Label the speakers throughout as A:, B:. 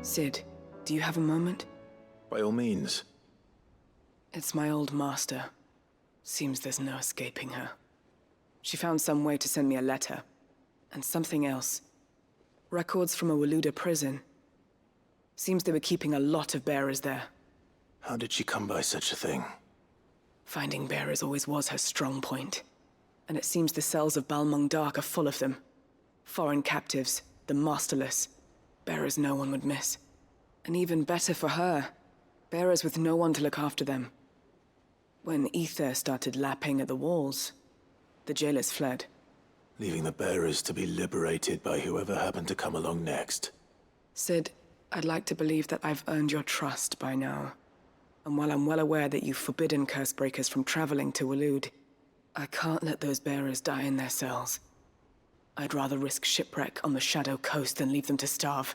A: Sid, do you have a moment?
B: By all means.
A: It's my old master. Seems there's no escaping her. She found some way to send me a letter. And something else. Records from a Waluda prison. Seems they were keeping a lot of bearers there.
B: How did she come by such a thing?
A: Finding bearers always was her strong point. And it seems the cells of Balmung Dark are full of them. Foreign captives, the masterless. Bearers no one would miss. And even better for her, bearers with no one to look after them. When ether started lapping at the walls, the jailers fled.
B: Leaving the bearers to be liberated by whoever happened to come along next.
A: Sid, I'd like to believe that I've earned your trust by now. And while I'm well aware that you've forbidden Cursebreakers from traveling to Waloed, I can't let those bearers die in their cells. I'd rather risk shipwreck on the Shadow Coast than leave them to starve.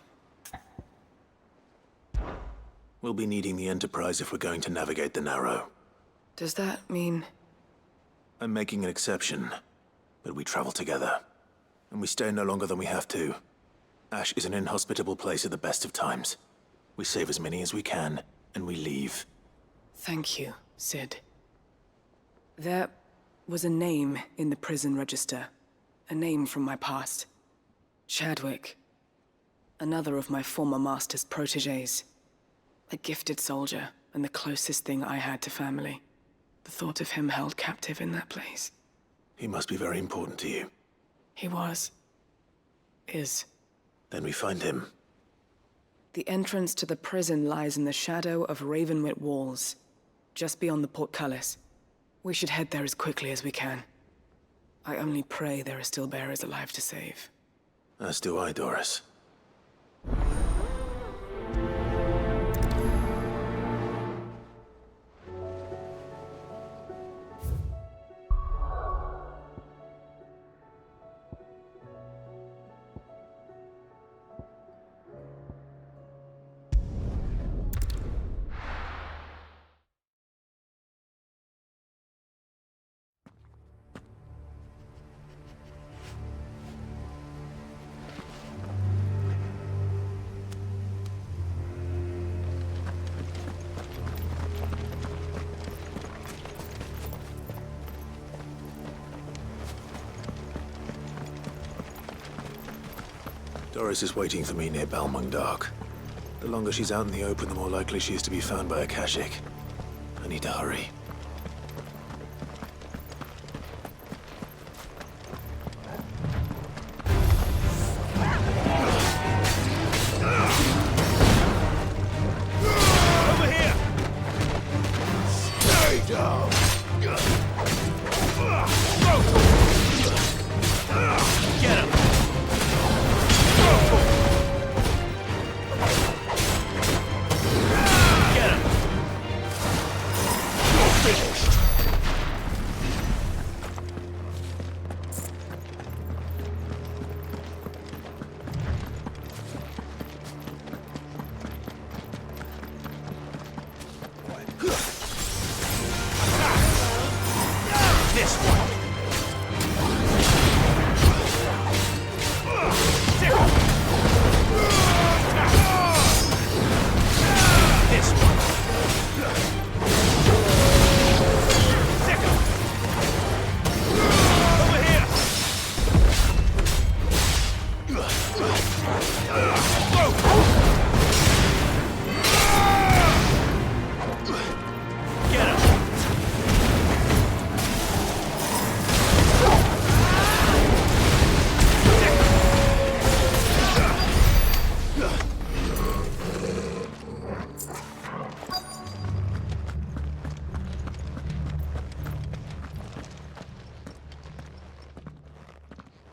B: We'll be needing the Enterprise if we're going to navigate the Narrow.
A: Does that mean...
B: I'm making an exception, but we travel together. And we stay no longer than we have to. Ash is an inhospitable place at the best of times. We save as many as we can, and we leave.
A: Thank you, Sid. There was a name in the prison register. A name from my past. Chadwick. Another of my former master's protégés. A gifted soldier, and the closest thing I had to family. The thought of him held captive in that place.
B: He must be very important to you.
A: He was. Is.
B: Then we find him.
A: The entrance to the prison lies in the shadow of Ravenwit Walls, just beyond the portcullis. We should head there as quickly as we can. I only pray there are still bearers alive to save.
B: As do I, Doris. Doris is waiting for me near Balmung Dark. The longer she's out in the open, the more likely she is to be found by Akashic. I need to hurry.
C: Over here! Stay down! Get him! Get him! You're finished! This one! This one! Over here! Get him!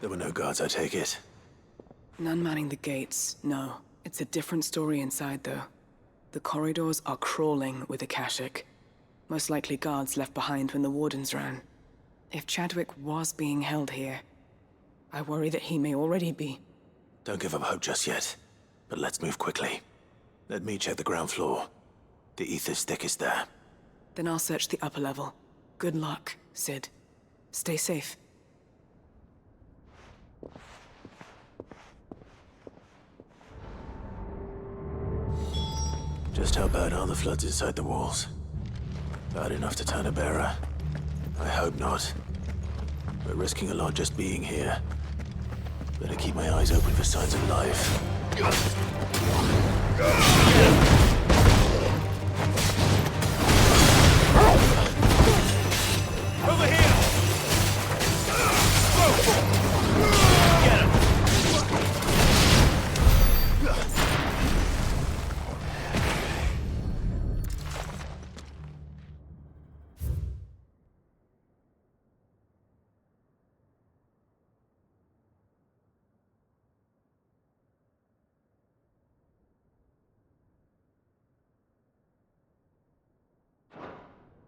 B: There were no guards, I take it.
A: None manning the gates, no. It's a different story inside, though. The corridors are crawling with Akashic. Most likely guards left behind when the wardens ran. If Chadwick was being held here, I worry that he may already be.
B: Don't give up hope just yet. But let's move quickly. Let me check the ground floor. The ether's thickest there.
A: Then I'll search the upper level. Good luck, Sid. Stay safe.
B: Just how bad are the floods inside the walls? Bad enough to turn a bearer? I hope not. We're risking a lot just being here. Better keep my eyes open for signs of life.
C: Over here! Get him!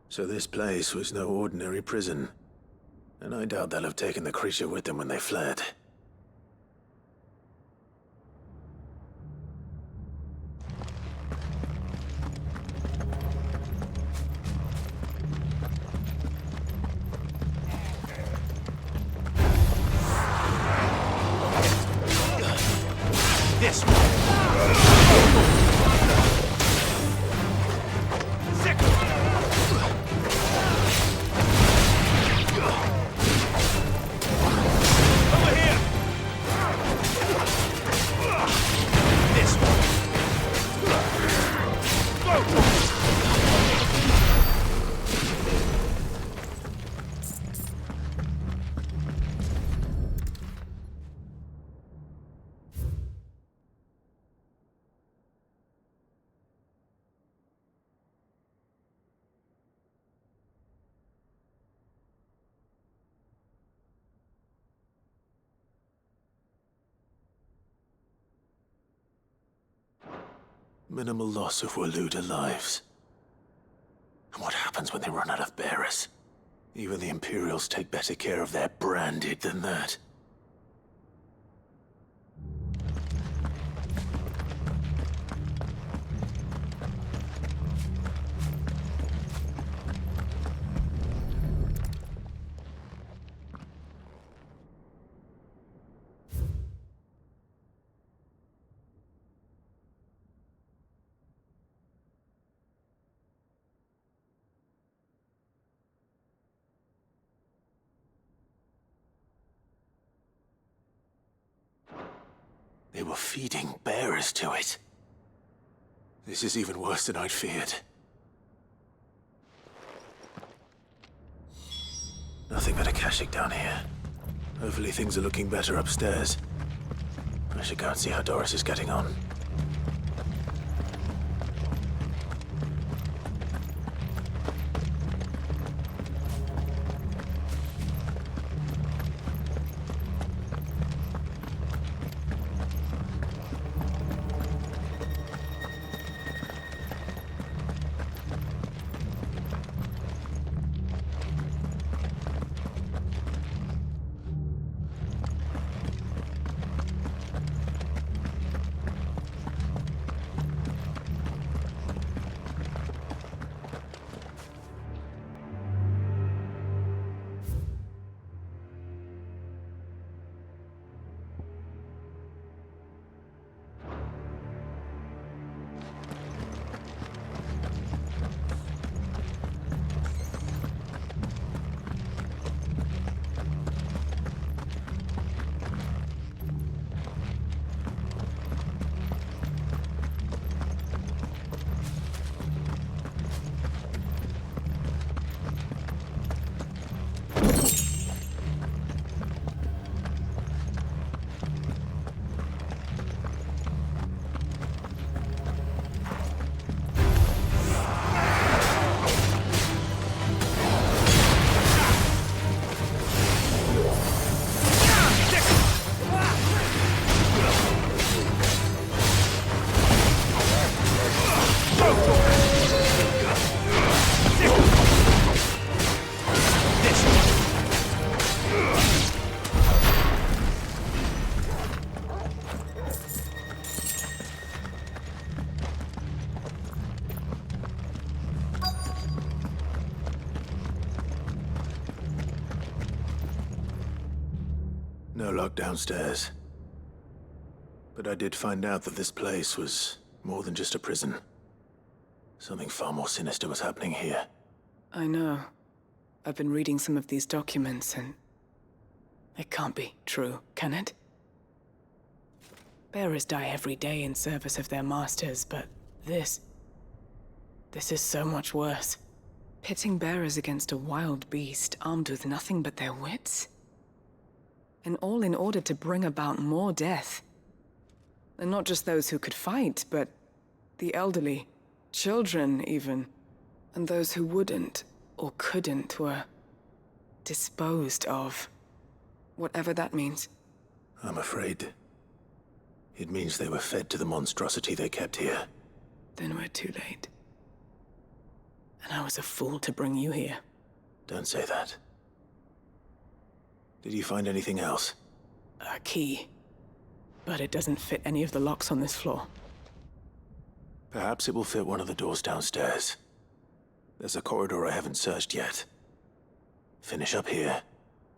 B: So this place was no ordinary prison. And I doubt they'll have taken the creature with them when they fled.
C: This one!
B: Minimal loss of Waluda lives. And what happens when they run out of bearers? Even the Imperials take better care of their branded than that. They were feeding bearers to it. This is even worse than I'd feared. Nothing but a caching down here. Hopefully things are looking better upstairs. I should go and see how Doris is getting on. No lock downstairs. But I did find out that this place was more than just a prison. Something far more sinister was happening here.
A: I know. I've been reading some of these documents and... it can't be true, can it? Bearers die every day in service of their masters, but this is so much worse. Pitting bearers against a wild beast armed with nothing but their wits? And all in order to bring about more death. And not just those who could fight, but the elderly, children even. And those who wouldn't or couldn't were disposed of. Whatever that means.
B: I'm afraid it means they were fed to the monstrosity they kept here.
A: Then we're too late. And I was a fool to bring you here.
B: Don't say that. Did you find anything else?
A: A key. But it doesn't fit any of the locks on this floor.
B: Perhaps it will fit one of the doors downstairs. There's a corridor I haven't searched yet. Finish up here,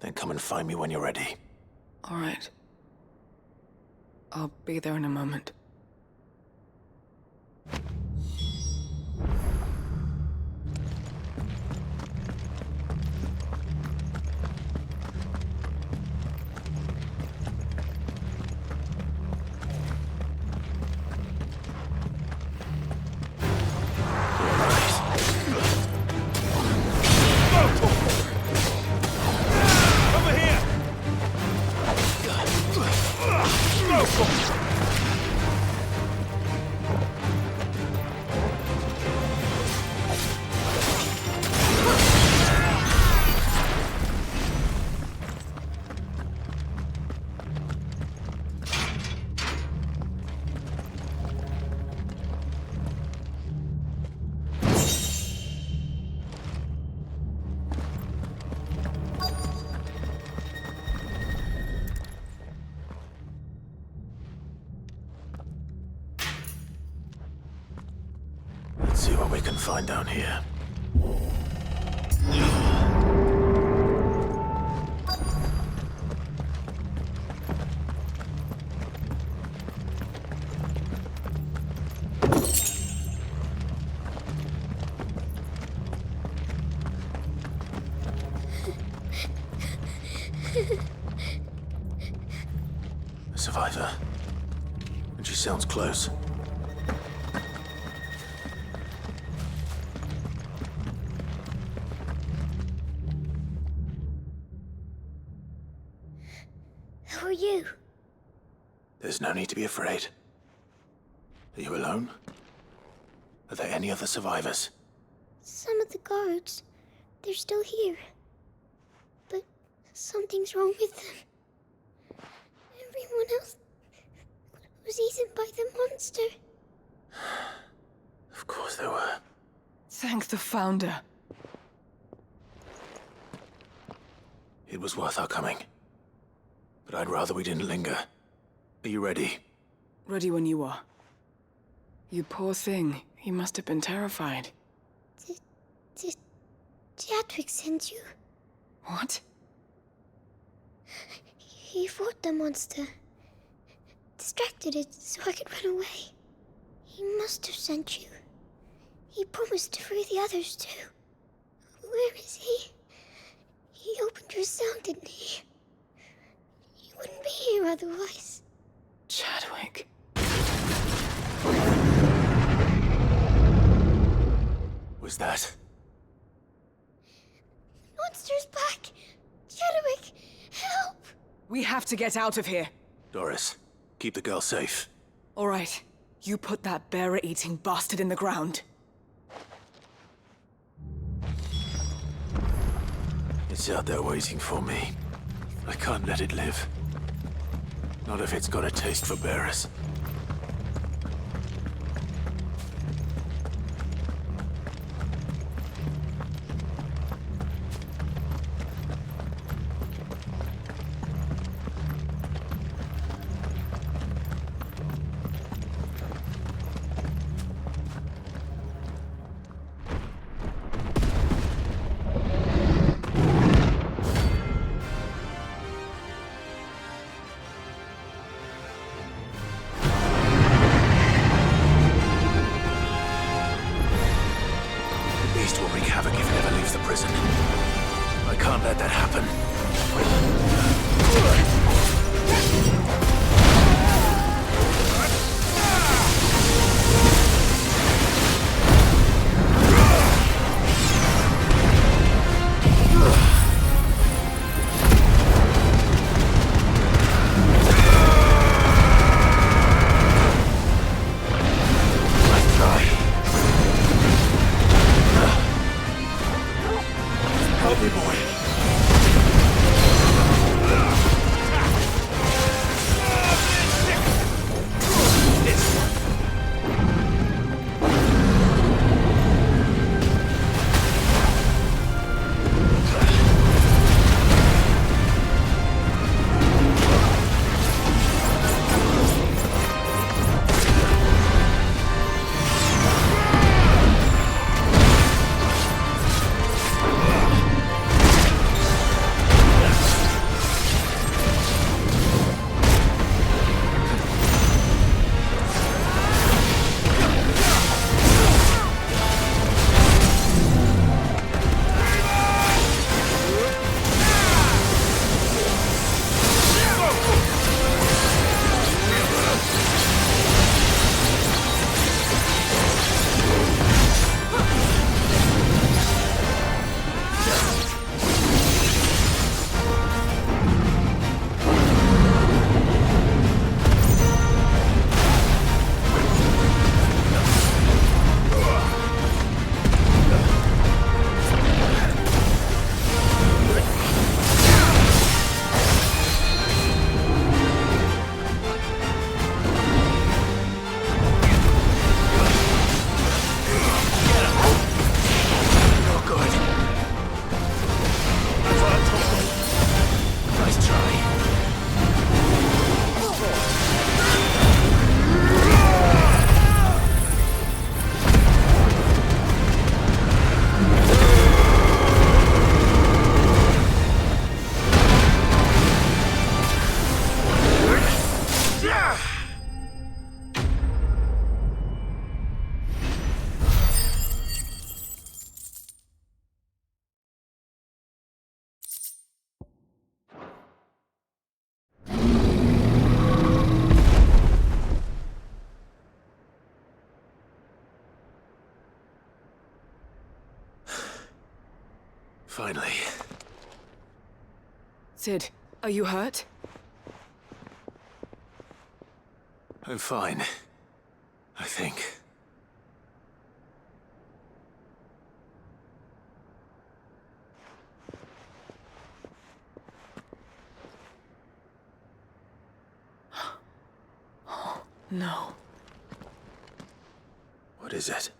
B: then come and find me when you're ready.
A: All right. I'll be there in a moment.
C: Over here!
B: Let's see what we can find down here. A survivor. And she sounds close.
D: Who are you?
B: There's no need to be afraid. Are you alone? Are there any other survivors?
D: Some of the guards. They're still here. But something's wrong with them. Everyone else was eaten by the monster.
B: Of course there were.
A: Thank the Founder.
B: It was worth our coming. But I'd rather we didn't linger. Are you ready?
A: Ready when you are. You poor thing. You must have been terrified.
D: Did Chadwick send you?
A: What?
D: He fought the monster. Distracted it so I could run away. He must have sent you. He promised to free the others too. Where is he? He opened your cell, didn't he? He wouldn't be here otherwise.
A: Chadwick.
B: Was that?
D: Monster's back! Chadwick, help!
A: We have to get out of here.
B: Doris, keep the girl safe.
A: All right. You put that bearer-eating bastard in the ground.
B: It's out there waiting for me. I can't let it live. Not if it's got a taste for bearers. Finally.
A: Sid, are you hurt?
B: I'm fine. I think.
A: No.
B: What is it?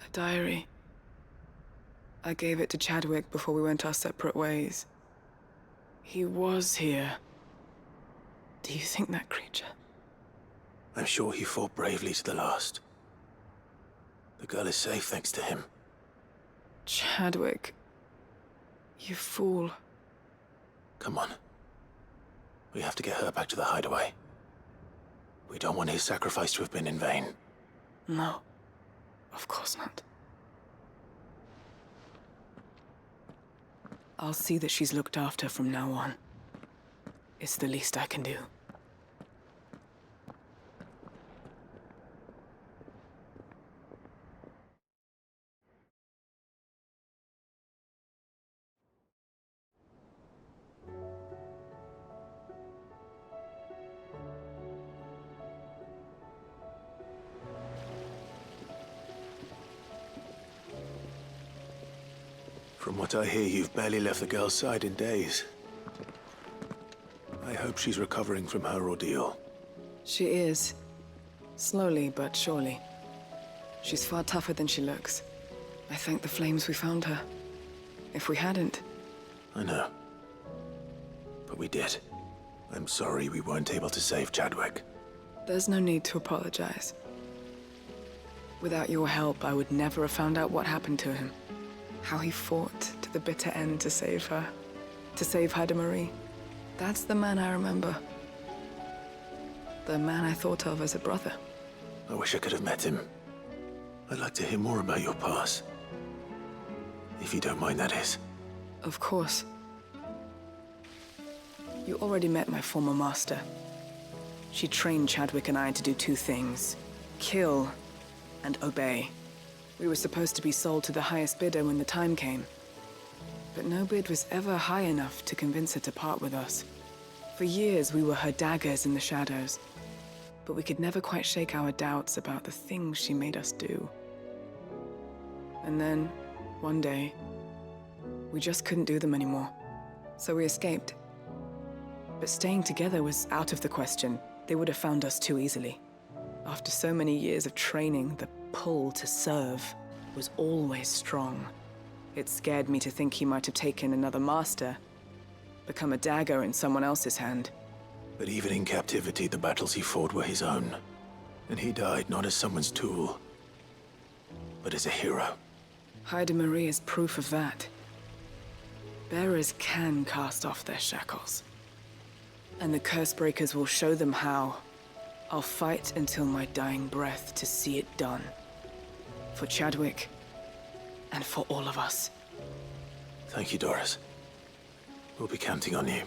A: A diary. I gave it to Chadwick before we went our separate ways. He was here. Do you think that creature?
B: I'm sure he fought bravely to the last. The girl is safe thanks to him.
A: Chadwick. You fool.
B: Come on. We have to get her back to the hideaway. We don't want his sacrifice to have been in vain.
A: No. Of course not. I'll see that she's looked after from now on. It's the least I can do.
B: From what I hear, you've barely left the girl's side in days. I hope she's recovering from her ordeal.
A: She is. Slowly but surely. She's far tougher than she looks. I thank the flames we found her. If we hadn't...
B: I know. But we did. I'm sorry we weren't able to save Chadwick.
A: There's no need to apologize. Without your help, I would never have found out what happened to him. How he fought to the bitter end to save her. To save Haida Marie. That's the man I remember. The man I thought of as a brother.
B: I wish I could have met him. I'd like to hear more about your past. If you don't mind, that is.
A: Of course. You already met my former master. She trained Chadwick and I to do two things. Kill and obey. We were supposed to be sold to the highest bidder when the time came. But no bid was ever high enough to convince her to part with us. For years, we were her daggers in the shadows. But we could never quite shake our doubts about the things she made us do. And then, one day, we just couldn't do them anymore. So we escaped. But staying together was out of the question. They would have found us too easily. After so many years of training, the pull to serve was always strong. It scared me to think he might have taken another master, become a dagger in someone else's hand.
B: But even in captivity, the battles he fought were his own. And he died not as someone's tool, but as a hero.
A: Haida Marie is proof of that. Bearers can cast off their shackles. And the Cursebreakers will show them how. I'll fight until my dying breath to see it done. For Chadwick, and for all of us.
B: Thank you, Doris. We'll be counting on you.